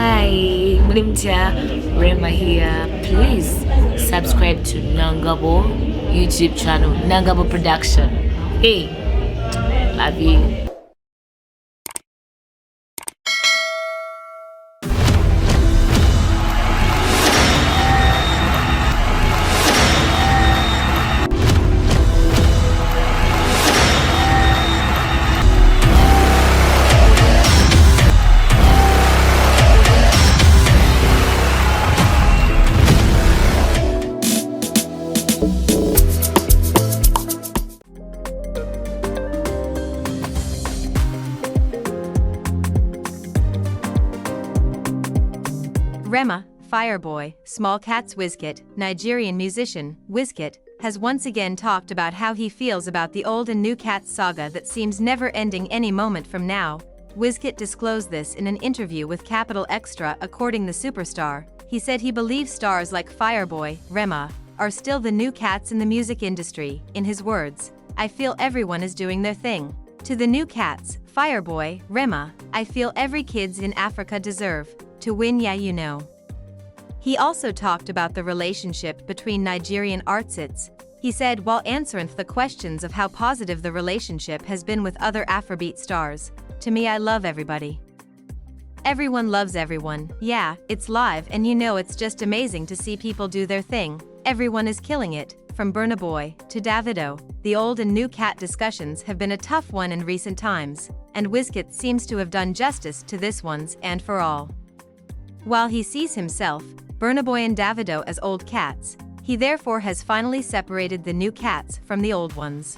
Hi, Mlimcha, Rema here. Please subscribe to Nangabo YouTube channel, Nangabo Production. Hey, love you. Rema, Fireboy, Small Cat's Wizkid, Nigerian musician, Wizkid, has once again talked about how he feels about the old and new Cats saga that seems never ending any moment from now. Wizkid disclosed this in an interview with Capital Extra. According the superstar, he said he believes stars like Fireboy, Rema, are still the new cats in the music industry. In his words, "I feel everyone is doing their thing. To the new cats, Fireboy, Rema, I feel every kids in Africa deserve to win, yeah you know." He also talked about the relationship between Nigerian artists. He said while answering the questions of how positive the relationship has been with other Afrobeat stars, "To me, I love everybody. Everyone loves everyone, yeah, it's live and you know it's just amazing to see people do their thing. Everyone is killing it, from Burna Boy to Davido." The old and new cat discussions have been a tough one in recent times, and Wizkid seems to have done justice to this once and for all. While he sees himself, Burna Boy and Davido as old cats, he therefore has finally separated the new cats from the old ones.